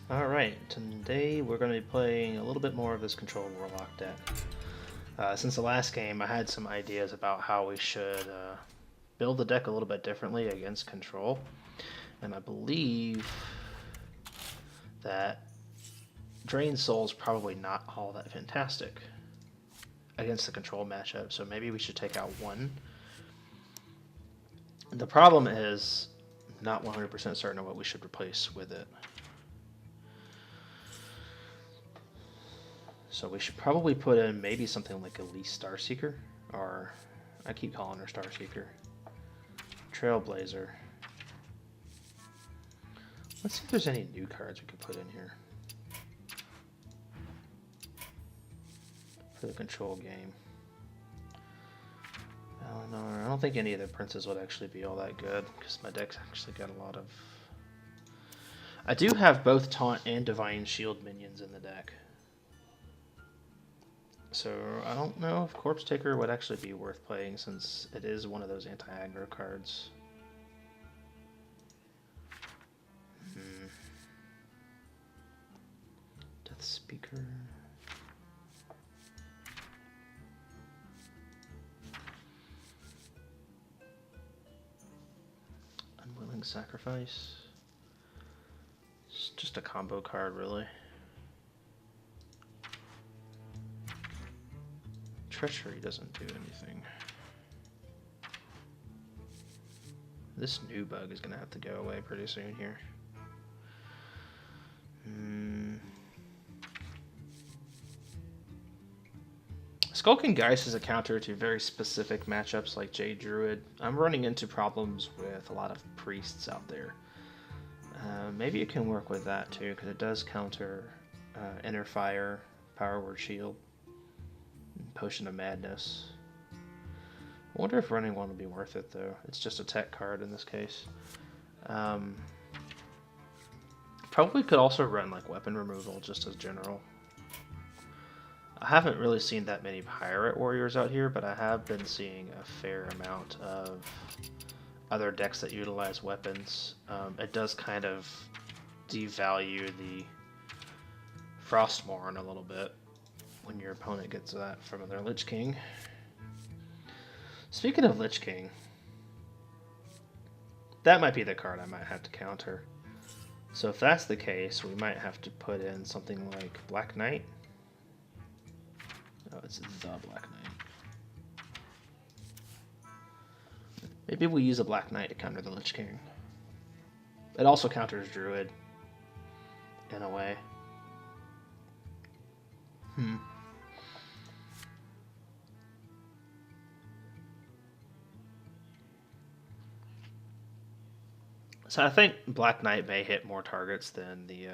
Alright, today we're going to be playing a little bit more of this Control Warlock deck. Since the last game, I had some ideas about how we should build the deck a little bit differently against Control. And I believe that Drain Soul is probably not all that fantastic against the Control matchup, so maybe we should take out one. The problem is not 100% certain of what we should replace with it. So we should probably put in maybe something like Elise Starseeker, or I keep calling her Starseeker. Trailblazer. Let's see if there's any new cards we could put in here for the Control game. Eleanor. I don't think any of the princes would actually be all that good, because my deck's actually got a lot of... I do have both Taunt and Divine Shield minions in the deck. So I don't know if Corpse Taker would actually be worth playing, since it is one of those anti-aggro cards. Death Speaker. Unwilling Sacrifice. It's just a combo card, really. Treachery doesn't do anything. This new bug is gonna have to go away pretty soon here. Skulking Geist is a counter to very specific matchups like Jade Druid. I'm running into problems with a lot of priests out there. Maybe it can work with that too, because it does counter Inner Fire, Power Word Shield, Potion of Madness. I wonder if running one would be worth it, though. It's just a tech card in this case. Probably could also run like weapon removal just as general. I haven't really seen that many pirate warriors out here, but I have been seeing a fair amount of other decks that utilize weapons. It does kind of devalue the Frostmourne a little bit when your opponent gets that from their Lich King. Speaking of Lich King, that might be the card I might have to counter. So if that's the case, we might have to put in something like Black Knight. Oh, it's the Black Knight. Maybe we'll use a Black Knight to counter the Lich King. It also counters Druid, in a way. So I think Black Knight may hit more targets than the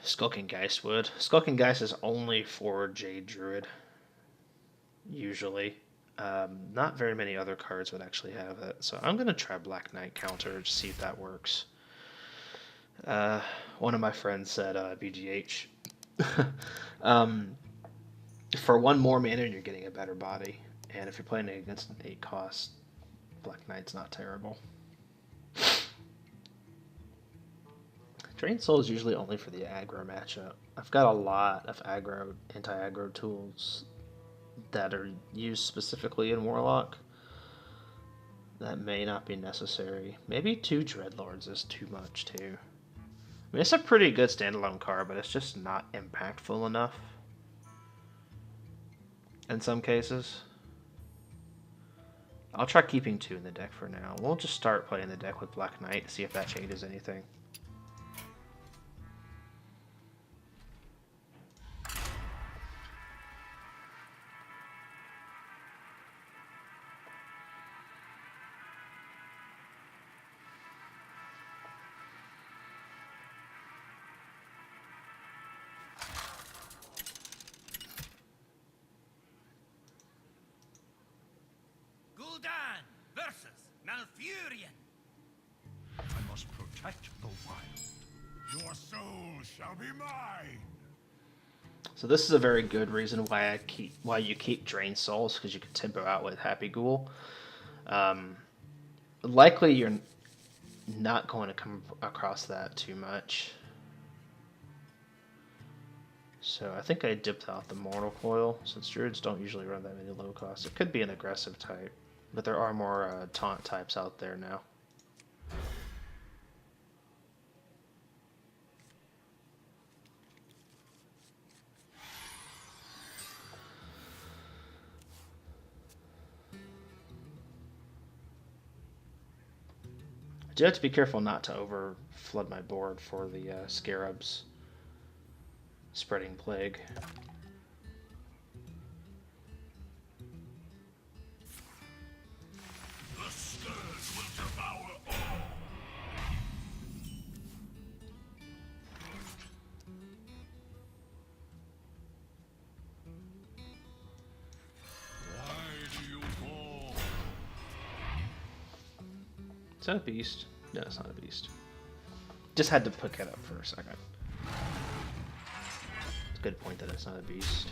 Skulking Geist would. Skulking Geist is only for Jade Druid, usually. Not very many other cards would actually have it, so I'm going to try Black Knight counter to see if that works. One of my friends said BGH. For one more mana, you're getting a better body, and if you're playing against an 8 cost, Black Knight's not terrible. Drain Soul is usually only for the aggro matchup. I've got a lot of aggro, anti-aggro tools that are used specifically in Warlock that may not be necessary. Maybe 2 Dreadlords is too much too. I mean, it's a pretty good standalone card, but it's just not impactful enough in some cases. I'll try keeping 2 in the deck for now. We'll just start playing the deck with Black Knight to see if that changes anything. Versus Malfurion. I must protect the wild. Your soul shall be mine. So this is a very good reason why you keep Drain Souls, because you can tempo out with Happy Ghoul. Likely not going to come across that too much. So I think I dipped out the Mortal Coil, since Druids don't usually run that many low costs. It could be an aggressive type, but there are more taunt types out there now. I do have to be careful not to over flood my board for the Scarabs spreading plague. The scourge will devour all. Why do you fall? Is that a beast? No, it's not a beast. Just had to pick it up for a second. It's a good point that it's not a beast.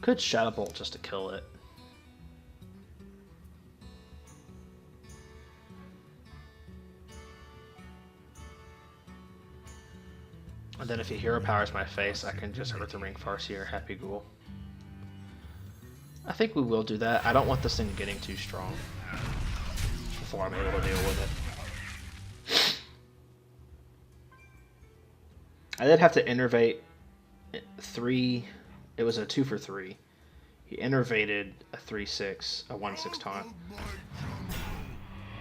Could Shadow Bolt just to kill it. And then if he hero powers my face, I can just Earth Ring Farseer Happy Ghoul. I think we will do that. I don't want this thing getting too strong before I'm able to deal with it. I did have to innervate 3. It was a 2 for 3. He innervated a 3/6, a 1/6 taunt.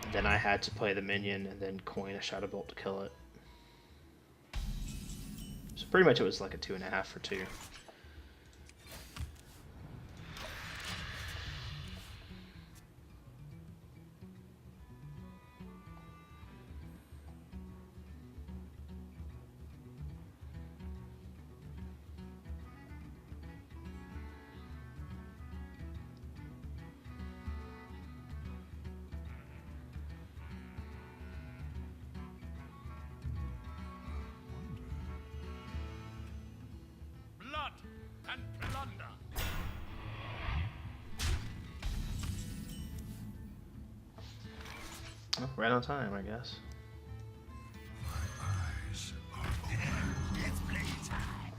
And then I had to play the minion and then coin a Shadow Bolt to kill it. So pretty much it was like a 2.5 for 2. Blood and plunder. Oh, right on time, I guess. My eyes are open. It's playtime.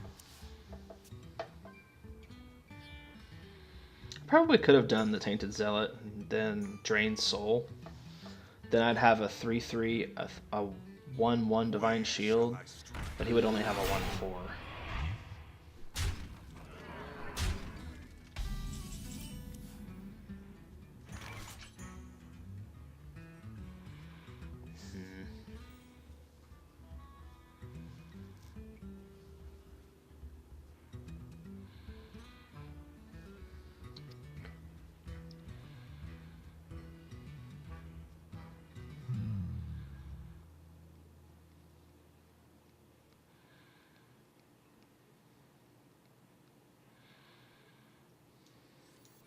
Probably could have done the Tainted Zealot and then Drained Soul. Then I'd have a 3/3, a 1/1 Divine Shield, but he would only have a 1/4.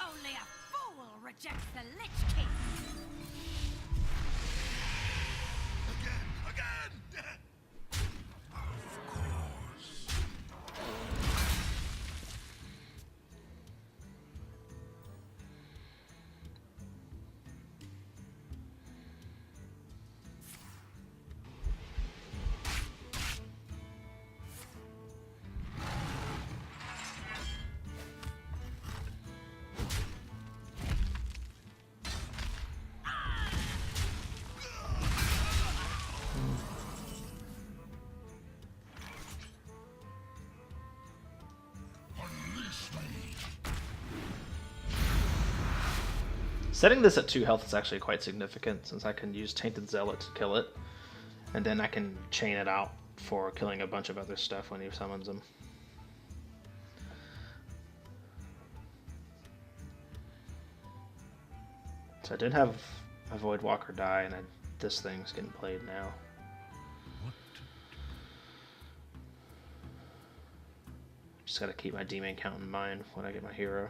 Only a fool rejects the Lich King. Again! Of course. Setting this at 2 health is actually quite significant, since I can use Tainted Zealot to kill it, and then I can chain it out for killing a bunch of other stuff when he summons them. So I did have a Voidwalker die, and this thing's getting played now. What? Just gotta keep my demon count in mind when I get my hero.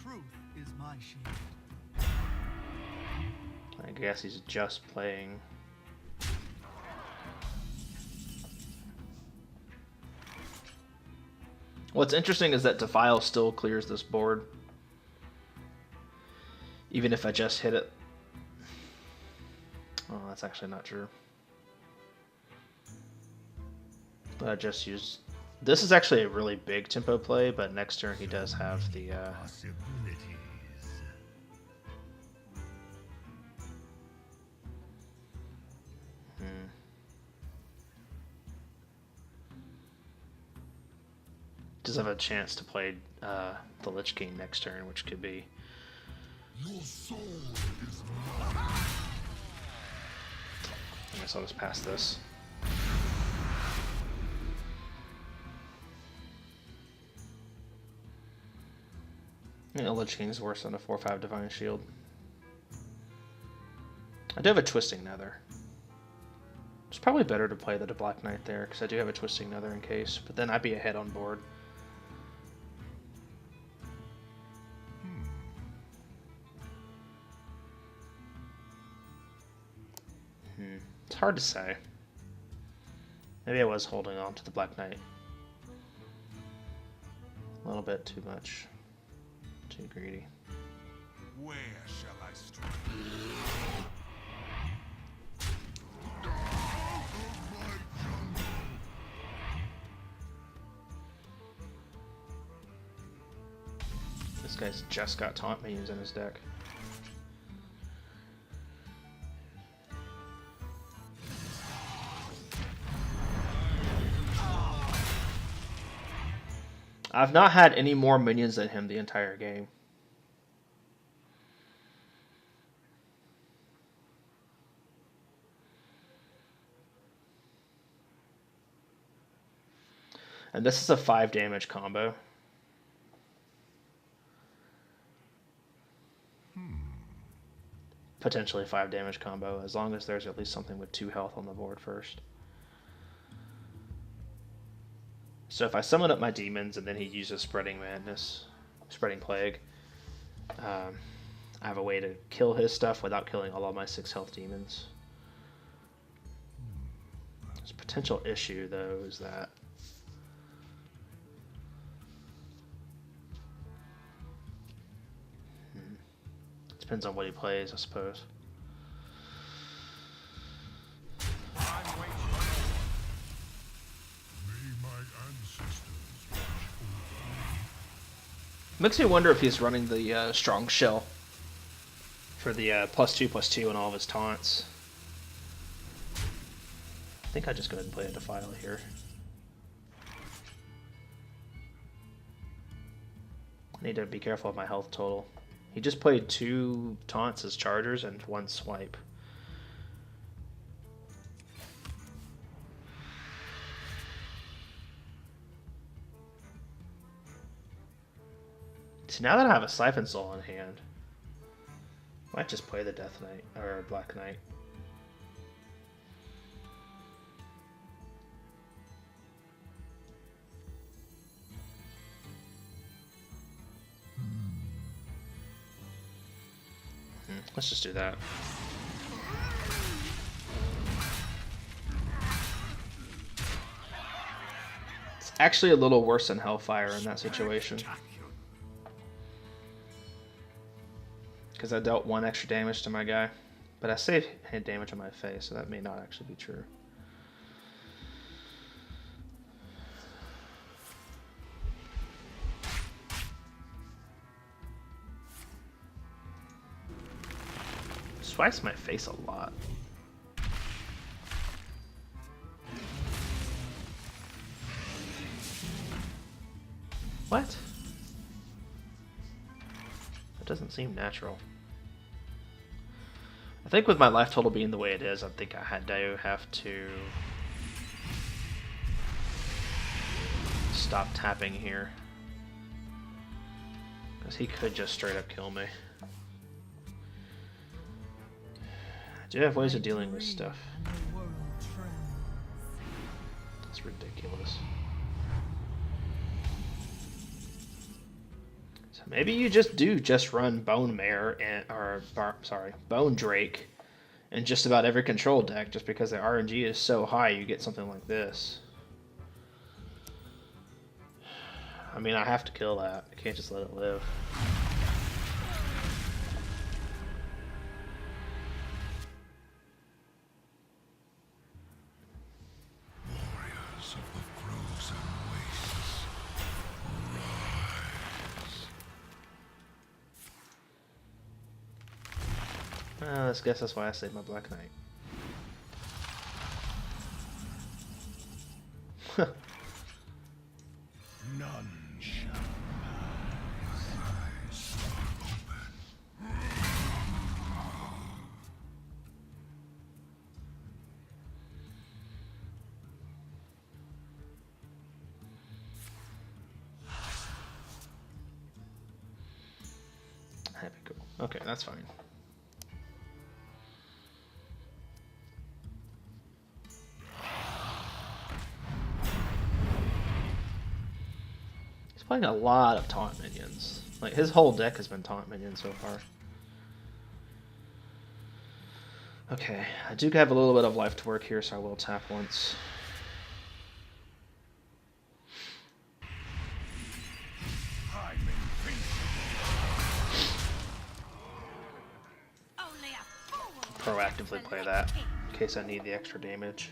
Truth is my shield. I guess he's just playing What's interesting is that Defile still clears this board. Even if I just hit it. Oh, that's actually not true. But I just used... This is actually a really big tempo play, but next turn he does have the... Possibilities. Does have a chance to play the Lich King next turn, which could be... Your soul is I guess I'll just pass this. Yeah, Lich King is worse than a 4/5 Divine Shield. I do have a Twisting Nether. It's probably better to play the Black Knight there, because I do have a Twisting Nether in case, but then I'd be ahead on board. It's hard to say. Maybe I was holding on to the Black Knight. A little bit too much. Too greedy. where shall I strike? This guy's just got taunt minions in his deck. I've not had any more minions than him the entire game. And this is a 5 damage combo. Potentially 5 damage combo, as long as there's at least something with 2 health on the board first. So if I summon up my demons and then he uses Spreading Madness, Spreading Plague, I have a way to kill his stuff without killing all of my 6 health demons. There's a potential issue though, is that depends on what he plays, I suppose. Makes me wonder if he's running the strong shell for the +2/+2 on all of his taunts. I think I just go ahead and play a Defile here. I need to be careful of my health total. He just played 2 taunts as chargers and 1 swipe. So now that I have a Siphon Soul in hand, I might just play the Death Knight, or Black Knight. Let's just do that. It's actually a little worse than Hellfire in that situation, because I dealt 1 extra damage to my guy, but I saved hit damage on my face, so that may not actually be true. Swipes my face a lot. What? That doesn't seem natural. I think with my life total being the way it is, I think I do have to stop tapping here, because he could just straight up kill me. I do have ways of dealing with stuff. That's ridiculous. So maybe you just run Bone Mare and Bone Drake in just about every control deck, just because the RNG is so high you get something like this. I mean, I have to kill that. I can't just let it live. Warriors of the frozen wastes, rise. I guess that's why I saved my Black Knight. None shall rise. Eyes open. That'd be cool. Okay, that's fine. He's playing a lot of taunt minions. Like, his whole deck has been taunt minions so far. Okay, I do have a little bit of life to work here, so I will tap once. I'm invincible. Only a fool Proactively rejects the play Lich that King. in case I need the extra damage.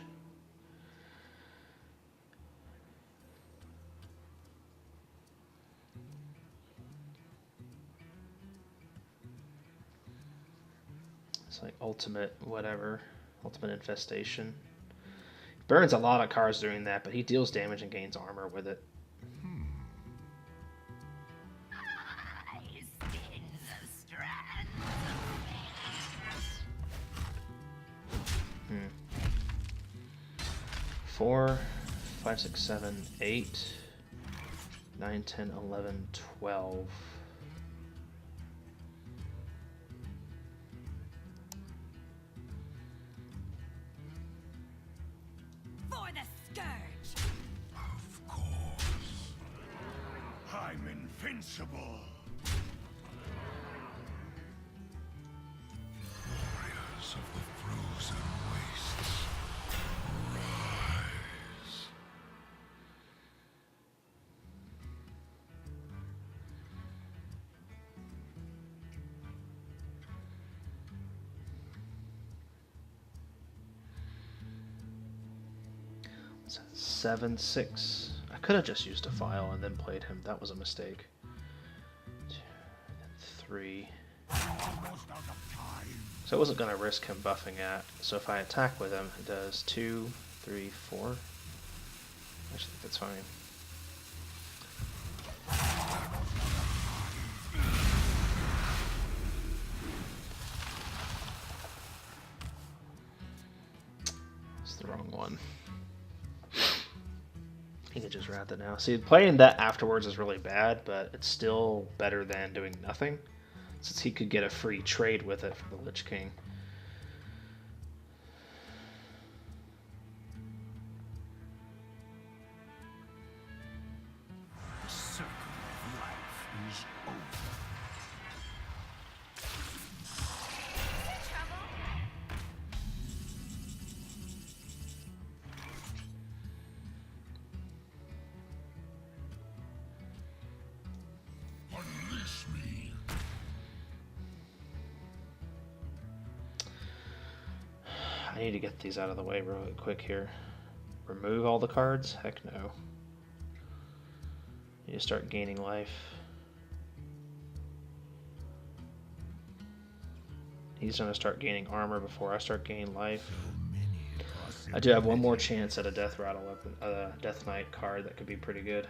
It's like ultimate whatever, ultimate infestation. Burns a lot of cards doing that, but he deals damage and gains armor with it. I spin the strands of 4, 5, 6, 7, 8, 9, 10, 11, 12. for the scourge. Of course. I'm invincible. Warriors of the frozen wastes, rise. What's that? 7, 6. I could have just used a file and then played him. That was a mistake. 2, 3. Almost out of time. So I wasn't going to risk him buffing at. So if I attack with him, it does 2, 3, 4. I actually think that's fine. It's the wrong one. He could just rat that now. See, playing that afterwards is really bad, but it's still better than doing nothing, since he could get a free trade with it for the Lich King. The circle of life is over. Trouble? Unleash me. I need to get these out of the way really quick here. Remove all the cards? Heck no. You just start gaining life. He's gonna start gaining armor before I start gaining life. I do have one more chance at a death rattle weapon, death knight card that could be pretty good.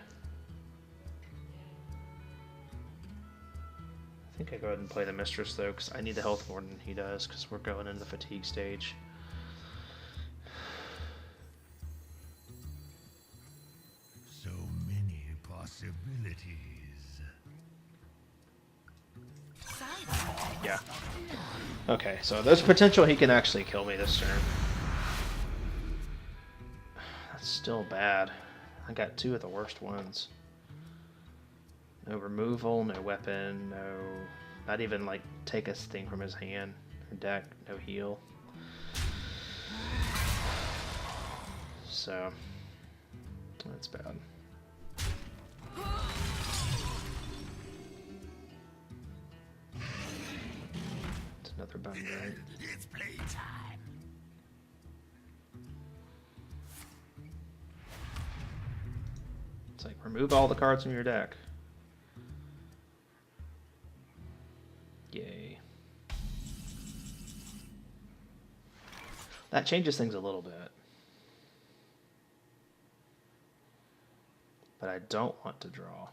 I think I go ahead and play the mistress though, because I need the health more than he does, because we're going into the fatigue stage. So many possibilities. Yeah. Okay, so there's potential he can actually kill me this turn. That's still bad. I got two of the worst ones. No removal, no weapon, no... Not even, like, take a thing from his hand or deck, no heal. So... That's bad. Another bone right. It's playtime. It's like, remove all the cards from your deck. Yay. That changes things a little bit. But I don't want to draw.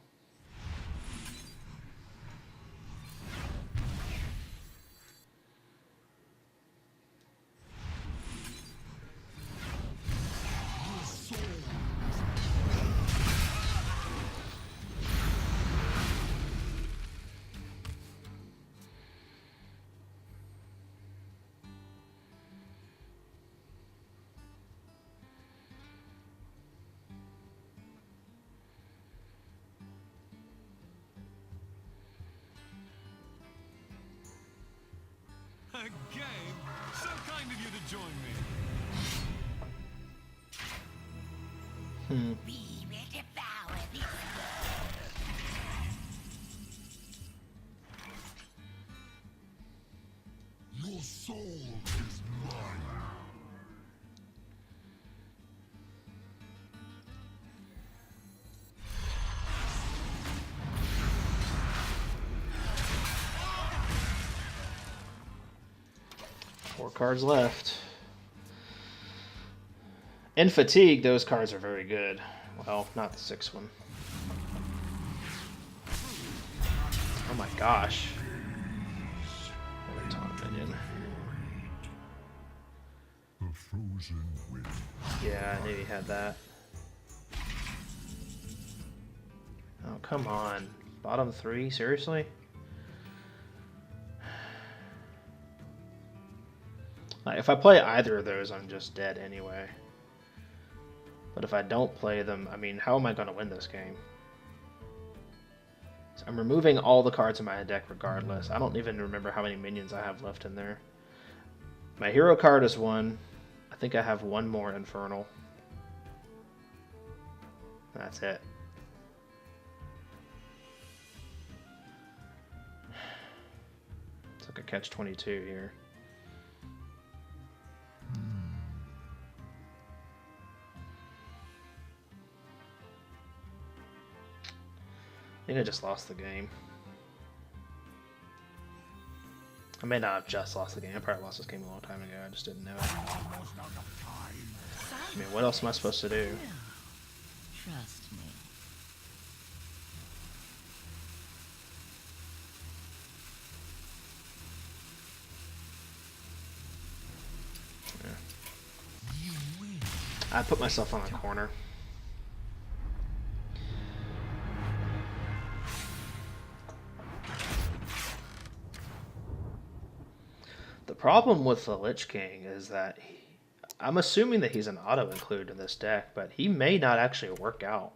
A game? So kind of you to join me. We will devour this Your soul is mine. Four cards left. In Fatigue, those cards are very good. Well, not the 6th one. Oh my gosh. Minion. The frozen wind. Yeah, I knew he had that. Oh, come on. Bottom 3? Seriously? Like, if I play either of those, I'm just dead anyway. But if I don't play them, I mean, how am I going to win this game? So I'm removing all the cards in my deck regardless. I don't even remember how many minions I have left in there. My hero card is 1. I think I have 1 more Infernal. That's it. It's like a catch-22 here. I think I just lost the game. I may not have just lost the game. I probably lost this game a long time ago. I just didn't know it. I mean, what else am I supposed to do? Trust me. I put myself on a corner. The problem with the Lich King is that I'm assuming that he's an auto-include in this deck, but he may not actually work out.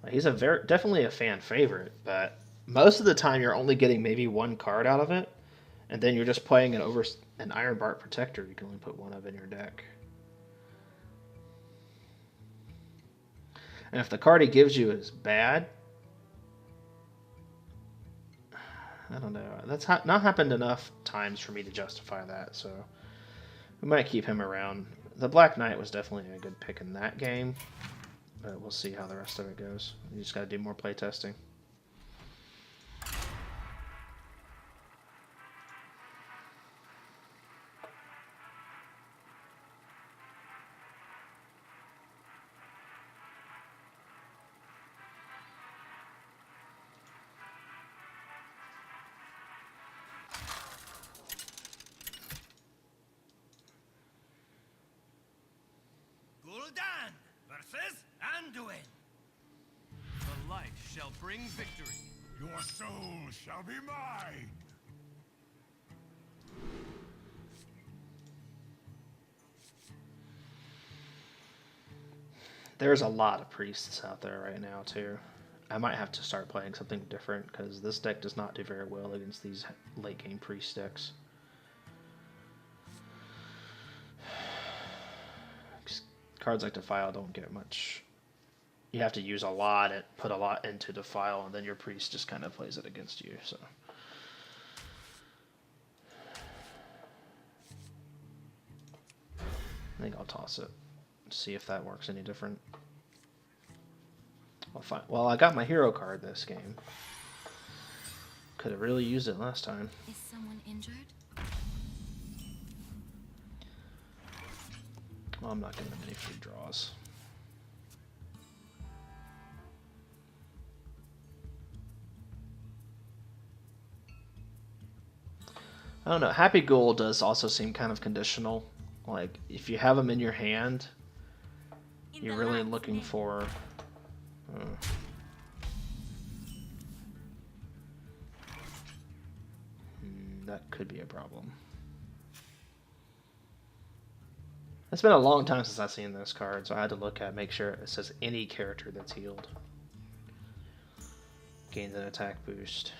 He's definitely a fan favorite, but most of the time you're only getting maybe 1 card out of it, and then you're just playing an Ironbark Protector. You can only put 1 of in your deck. And if the card he gives you is bad, I don't know. That's not happened enough times for me to justify that, so we might keep him around. The Black Knight was definitely a good pick in that game, but we'll see how the rest of it goes. You just got to do more playtesting. Gul'dan versus Anduin. The light shall bring victory. Your soul shall be mine. There's a lot of priests out there right now, too. I might have to start playing something different, because this deck does not do very well against these late-game priest decks. Cards like Defile don't get much you have to use a lot and put a lot into the file, and then your priest just kind of plays it against you. So I think I'll toss it. See if that works any different. Well, I got my hero card this game. Could have really used it last time. Is someone injured? Well, I'm not giving them any free draws. I don't know. Happy Ghoul does also seem kind of conditional. Like, if you have them in your hand, you're really looking for... that could be a problem. It's been a long time since I've seen this card, so I had to look at make sure it says any character that's healed. Gains an attack boost.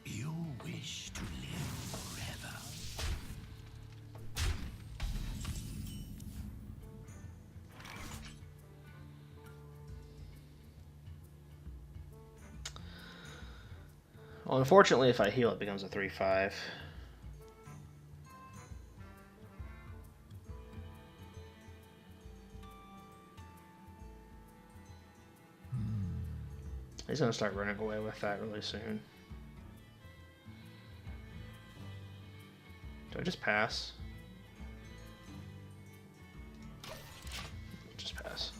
You wish to live forever. Well, unfortunately, if I heal, it becomes a 3/5. He's gonna start running away with that really soon. Do I just pass? Just pass.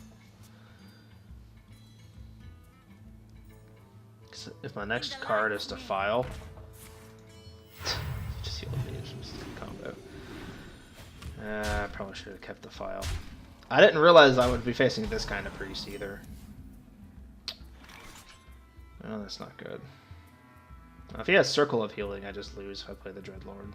If my next card is to file, just heal me. It's just a combo. I probably should have kept the file. I didn't realize I would be facing this kind of priest either. Oh, that's not good. If he has Circle of Healing, I just lose if I play the Dreadlord.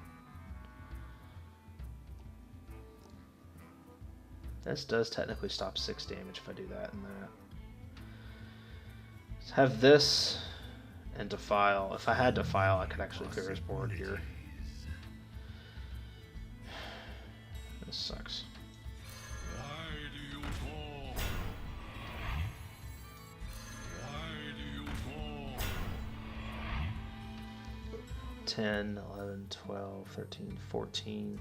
This does technically stop 6 damage if I do that and that. Let's have this and Defile. If I had Defile, I could actually clear his board here. This sucks. Why do you call? Why do you call? 10, 11, 12, 13, 14.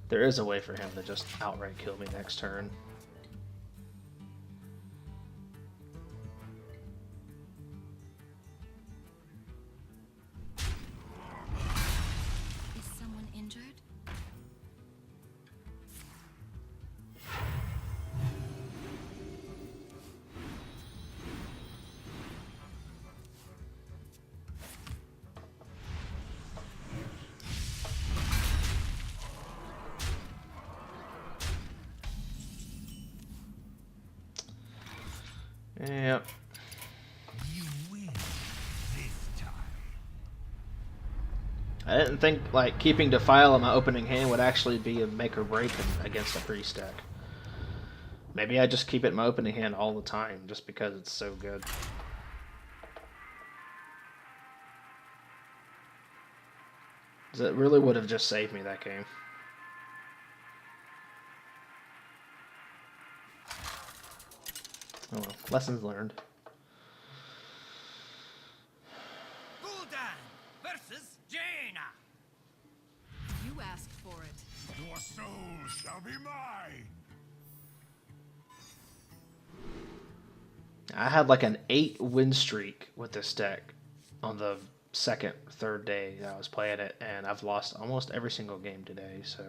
There is a way for him to just outright kill me next turn. Is someone injured? Yep. You win this time. I didn't think like keeping Defile in my opening hand would actually be a make or break against a priest deck. Maybe I just keep it in my opening hand all the time just because it's so good. It really would have just saved me that game. Oh well, lessons learned. Gul'dan versus Jaina. You asked for it. Your soul shall be mine. I had like an 8 win streak with this deck on the second, third day that I was playing it, and I've lost almost every single game today, so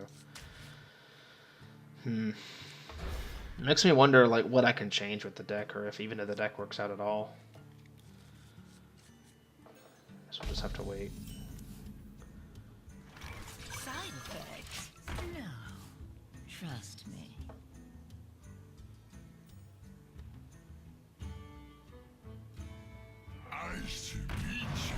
it makes me wonder like what I can change with the deck, or if even if the deck works out at all. Guess we'll just have to wait. Side effects? No. Trust me. I should meet you.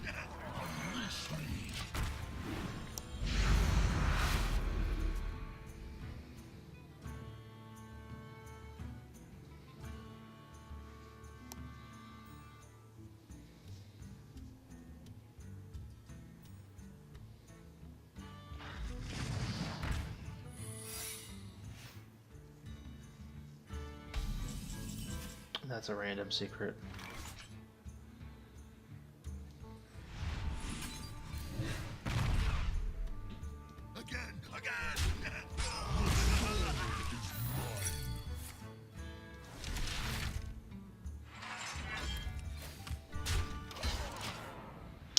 again! Unleash me! That's a random secret. Again!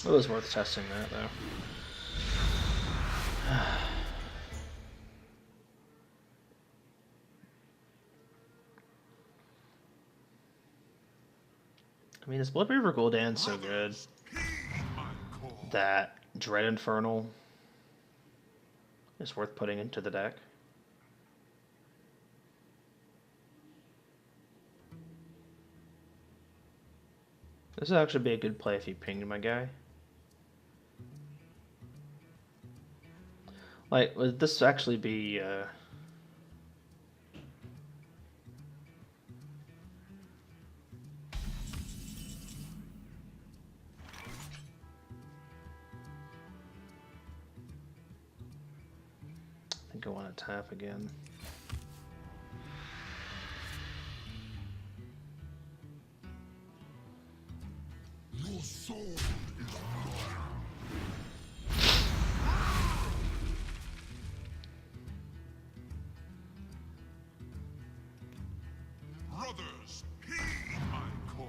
It was worth testing that, though. I mean, this Blood River Gul'dan's so good that Dread Infernal is worth putting into the deck. This would actually be a good play if you pinged my guy. Like, would this actually be, I think I want to tap again. Your soul is brothers, heed my call.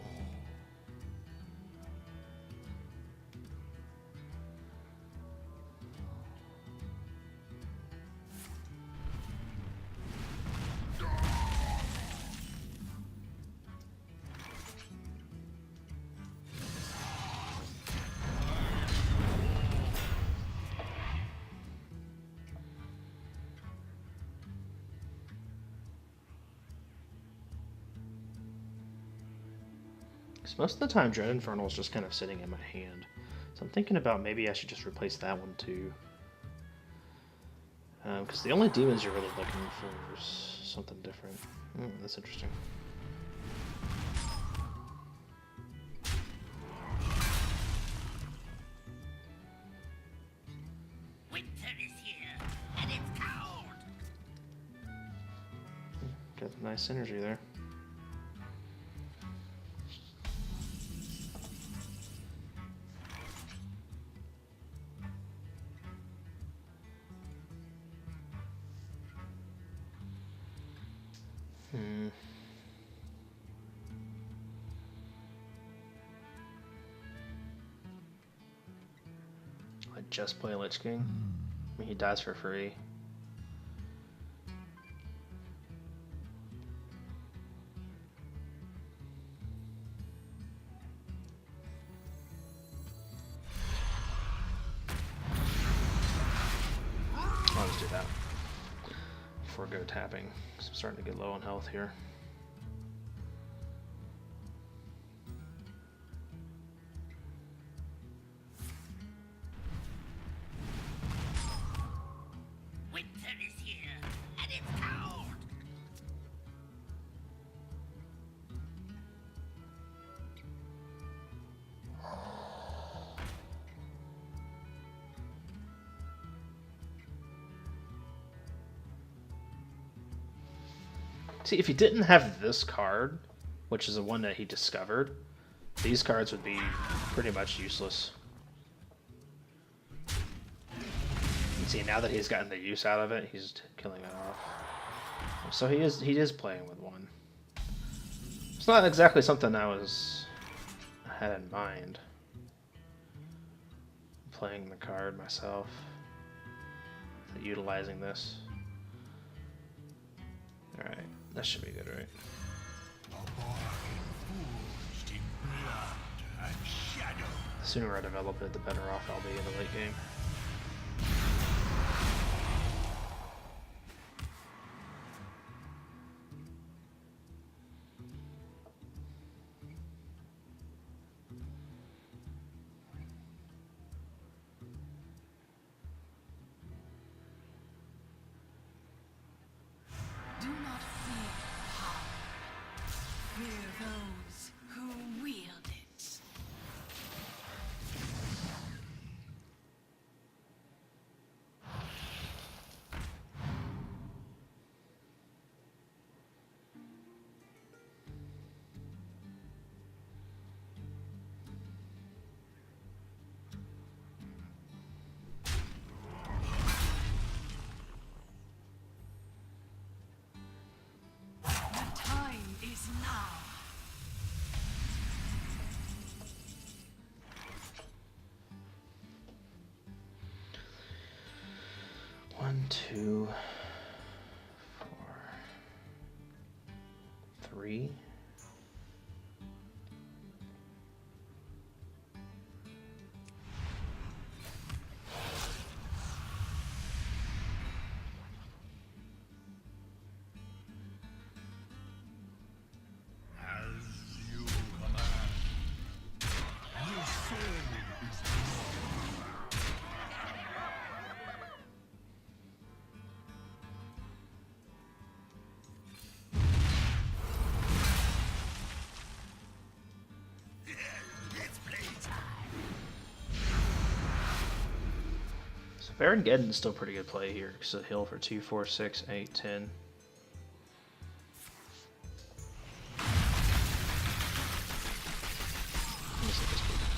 Because most of the time, Dread Infernal is just kind of sitting in my hand. So I'm thinking about maybe I should just replace that one too. Because the only demons you're really looking for is something different. That's interesting. Winter is here, and it's cold. Got some nice synergy there. I just play Lich King. I mean, he dies for free. I'll just do that before I go tapping, 'cause I'm starting to get low on health here. Winter is here, and it's cold. See, if he didn't have this card, which is the one that he discovered, these cards would be pretty much useless. And see, now that he's gotten the use out of it, he's killing it off. So he is playing with one. It's not exactly something I had in mind. Playing the card myself, utilizing this. All right. That should be good, right? The sooner I develop it, the better off I'll be in the late game. 2, 4, 3. As you command. Your soul is It's playtime. So Varangeddon is still a pretty good play here. So heal for 2, 4, 6, 8, 10. Let me see this movement.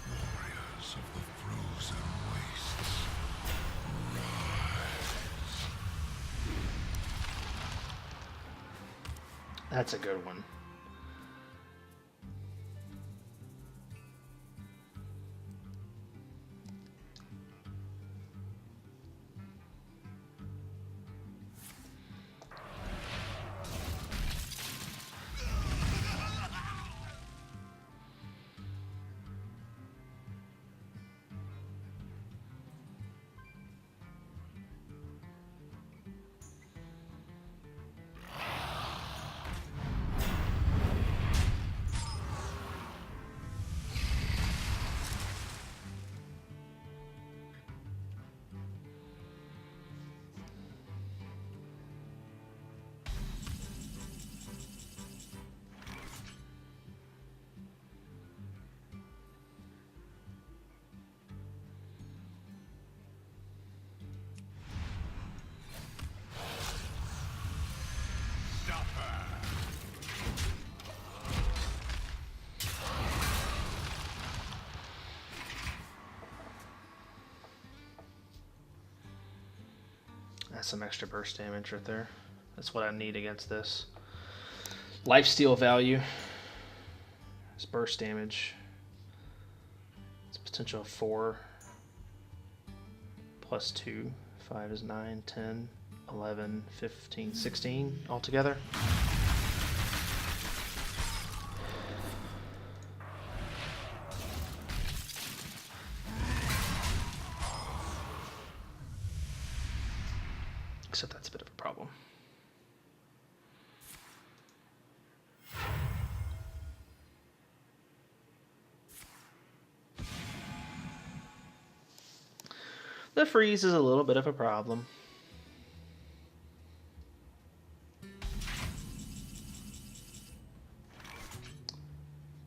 Warriors of the frozen wastes. That's a good one. Stop her. That's some extra burst damage right there. That's what I need against this. Lifesteal value. It's burst damage. It's potential 4 plus 2. 5 is 9, 10, 11, 15, 16 altogether. Except that's a bit of a problem. The freeze is a little bit of a problem.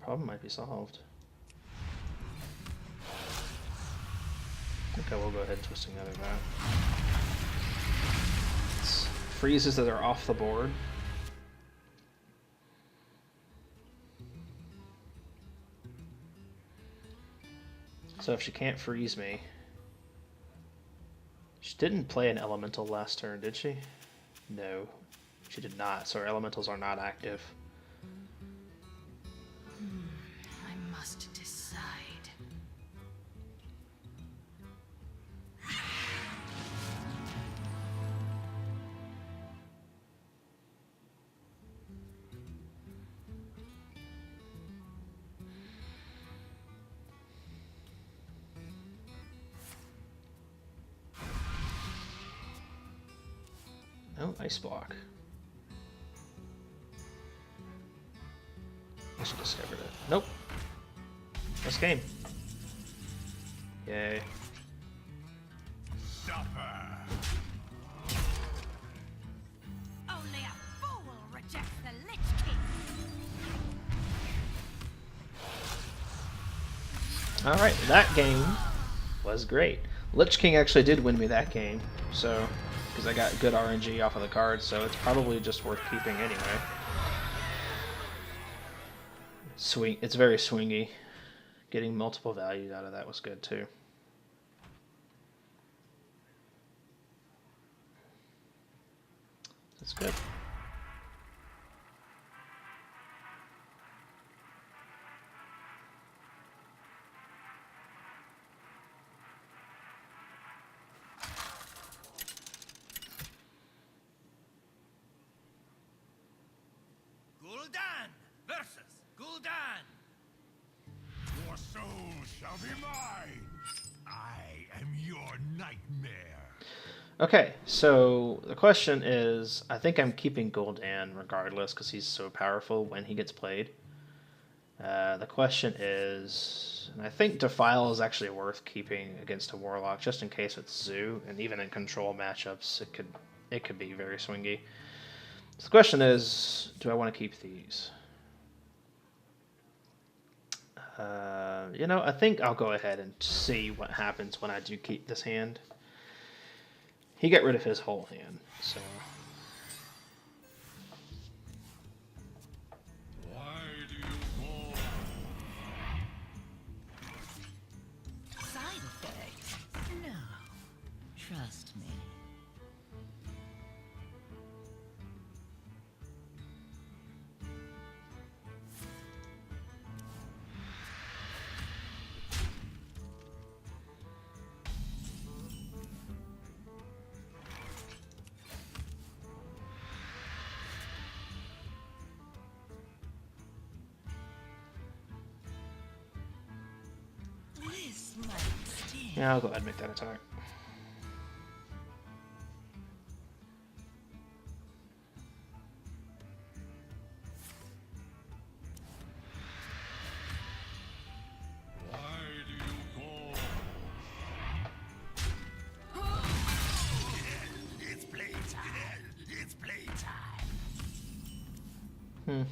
Problem might be solved. Okay, we'll go ahead and twist another that. It's freezes that are off the board. So if she can't freeze me, she didn't play an elemental last turn, did she? No, she did not. So her elementals are not active. I must decide. No, ice block. I should discovered it. Nope. This game. Yay. Stop her. Only a fool rejects the Lich King. Alright, that game was great. Lich King actually did win me that game, so because I got good RNG off of the card, so it's probably just worth keeping anyway. It's very swingy. Getting multiple values out of that was good too. That's good. Gul'dan versus Gul'dan. Your soul shall be mine. I am your nightmare. Okay, so the question is, I think I'm keeping Gul'dan regardless because he's so powerful when he gets played. The question is, and I think Defile is actually worth keeping against a Warlock just in case it's Zoo, and even in control matchups, it could be very swingy. So the question is, do I want to keep these? You know, I think I'll go ahead and see what happens when I do keep this hand. He got rid of his whole hand, so... Why do you call? Side effects? No. Trust me. This might sting. Yeah, I'll go ahead and make that attack. Why do you call? It's playtime. It's playtime. Hmm.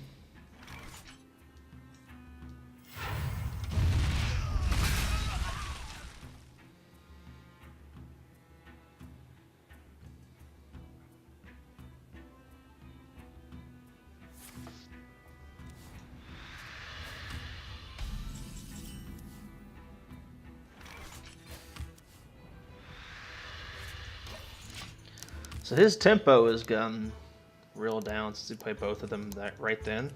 So his tempo has gone real down since he played both of them right then.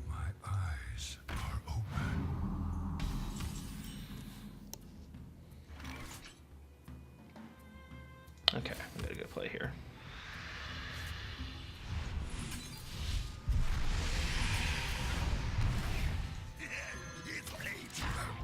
My eyes are open. Okay, I'm gonna go play here. It's playtime.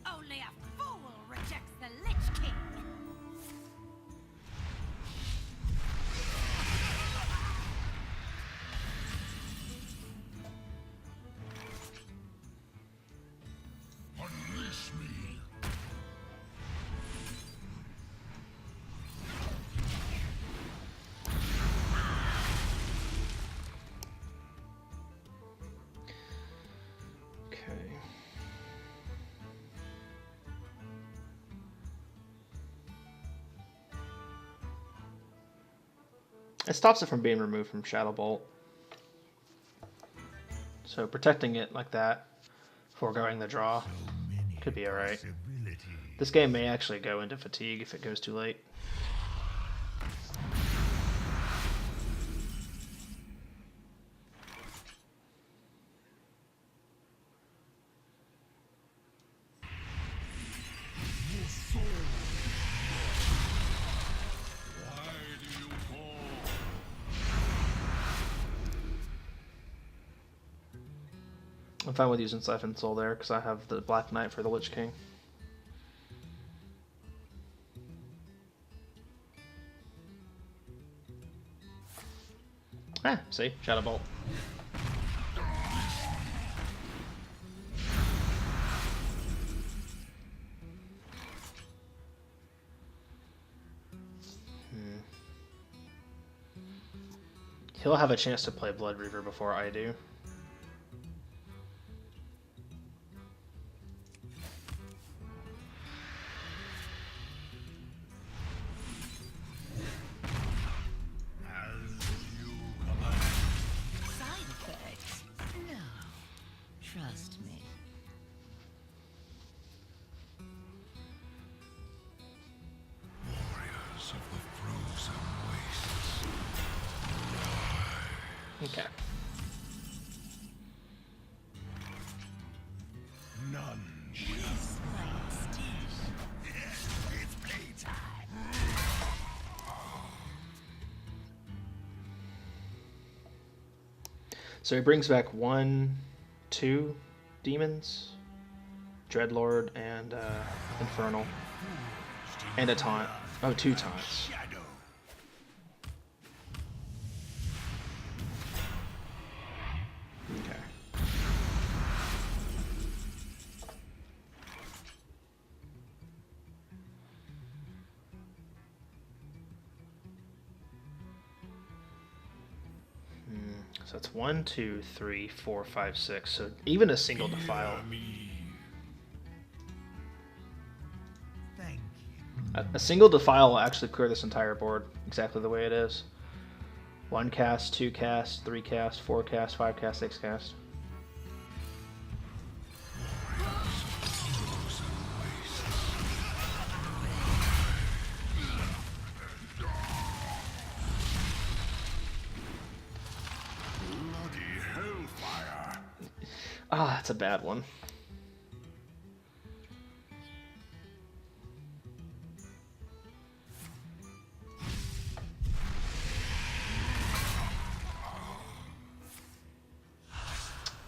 Only a fool rejects the Lich King. Unleash me. Okay. It stops it from being removed from Shadow Bolt. So protecting it like that, foregoing the draw, could be alright. This game may actually go into fatigue if it goes too late. Why do you call? I'm fine with using Siphon Soul there because I have the Black Knight for the Lich King. Ah, see? Shadow Bolt. He'll have a chance to play Blood Reaver before I do. Side effects? No. Trust me. Warriors of the frozen wastes. Okay. None This might sting. It's playtime. So he brings back 1, 2 demons, Dreadlord and Infernal, and a taunt. Oh, 2 taunts. Shadow. Okay. So that's 1, 2, 3, 4, 5, 6. So even a single defile. Thank you. A single defile will actually clear this entire board exactly the way it is. 1 cast, 2 cast, 3 cast, 4 cast, 5 cast, 6 cast. Bloody hellfire. Ah, that's a bad one.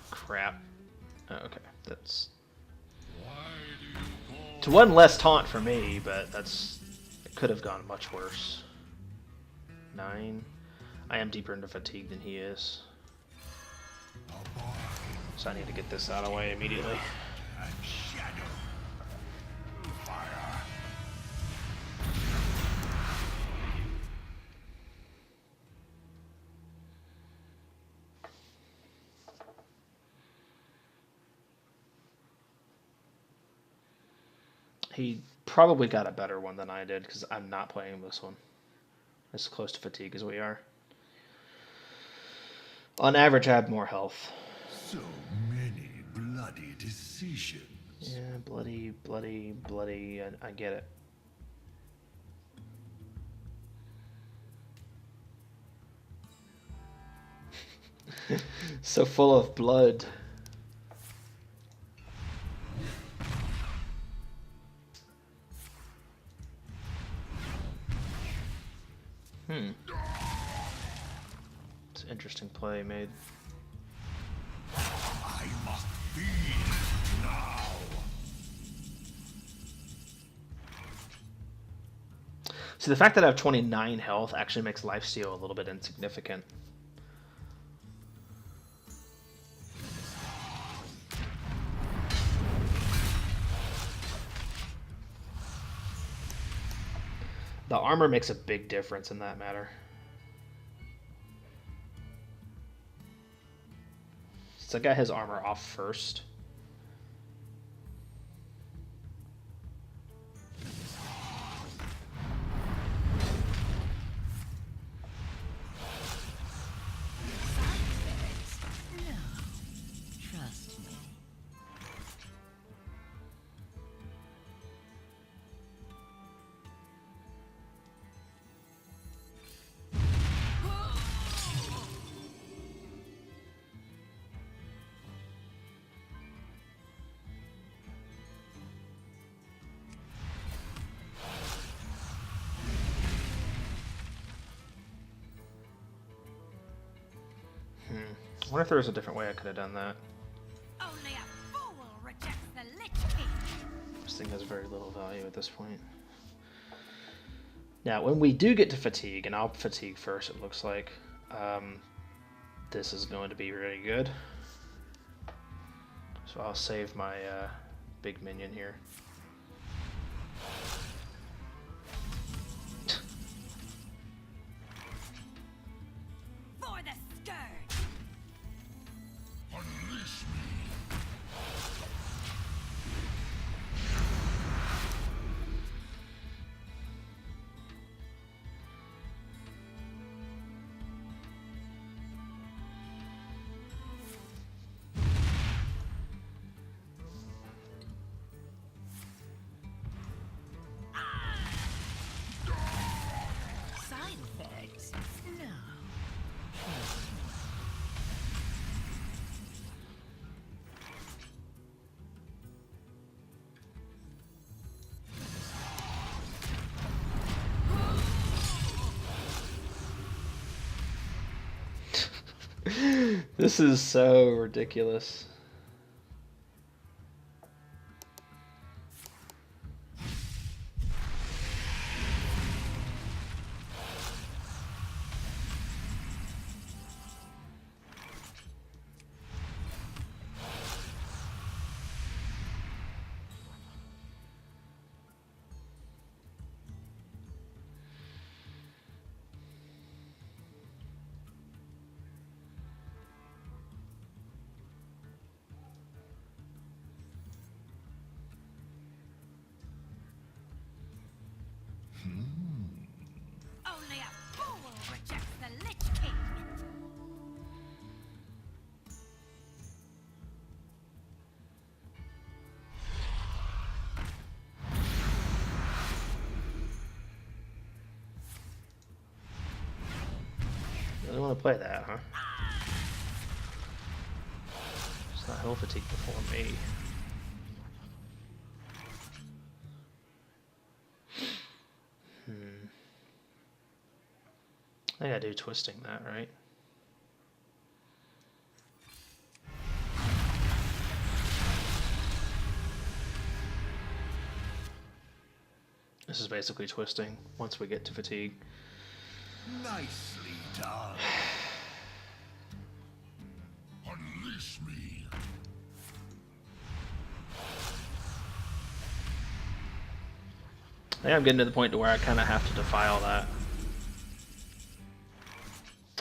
Crap. Oh, okay, that's to 1 less taunt for me, but that's it could have gone much worse. 9. I am deeper into fatigue than he is, so I need to get this out of the way immediately. And shadow. Fire. He probably got a better one than I did because I'm not playing this one as close to fatigue as we are. On average, I have more health. So many bloody decisions. Yeah, bloody, bloody, bloody. I get it. So full of blood. It's an interesting play made. I must feed now. See, the fact that I have 29 health actually makes lifesteal a little bit insignificant. The armor makes a big difference in that matter. So I got his armor off first. No. Trust me. I wonder if there was a different way I could have done that. Only a fool rejects the Lich King. This thing has very little value at this point. Now, when we do get to fatigue, and I'll fatigue first, it looks like, This is going to be really good. So I'll save my big minion here. For the scourge. Unleash me. Side effects? No. This is so ridiculous. Only a fool rejects the Lich King. Really want to play that, huh? It's not hell fatigue before me. I think I do twisting that, right? This is basically twisting once we get to fatigue. Nicely done. Unleash me. I think I'm getting to the point to where I kind of have to defile that.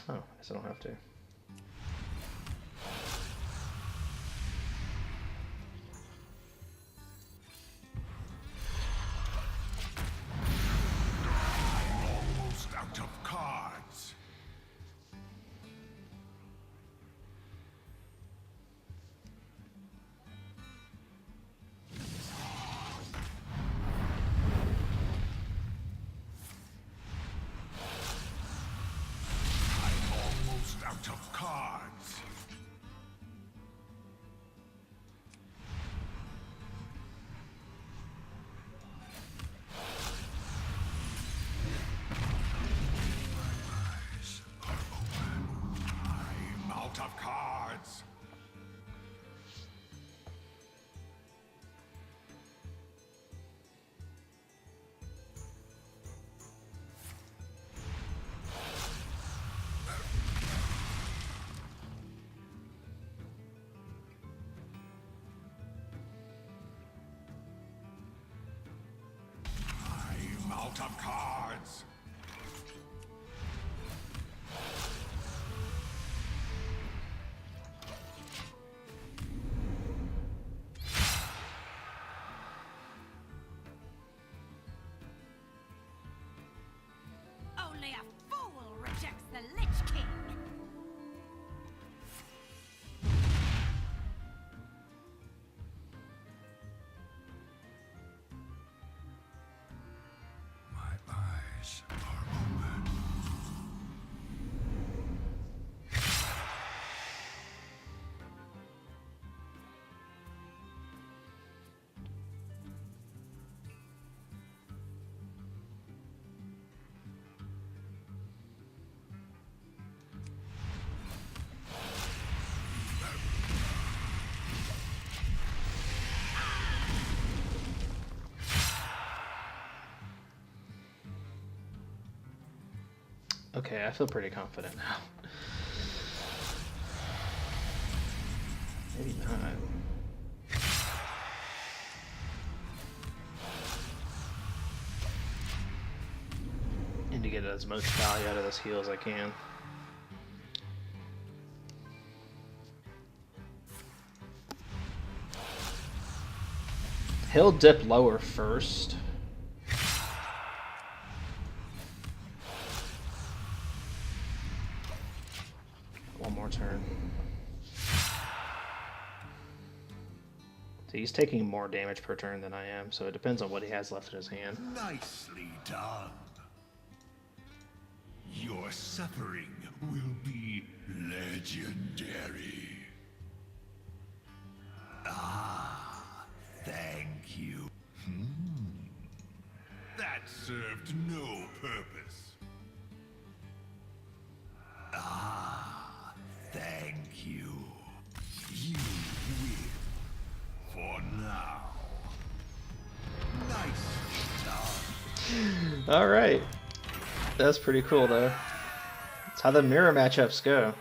Oh, I guess I don't have to. Almost out of cards. I'm almost out of cards. Eyes are open. I'm out of cards. I'm out of cards. Only a fool rejects the Lich King. My eyes are open. Okay, I feel pretty confident now. Maybe not. Need to get as much value out of this heal as I can. He'll dip lower first. One more turn. So he's taking more damage per turn than I am, so it depends on what he has left in his hand. Nicely done. Your suffering will be legendary. Ah, thank you. That served no purpose. Ah, thank you. You win. For now. Nicely done. Alright. That's pretty cool, though. That's how the mirror matchups go.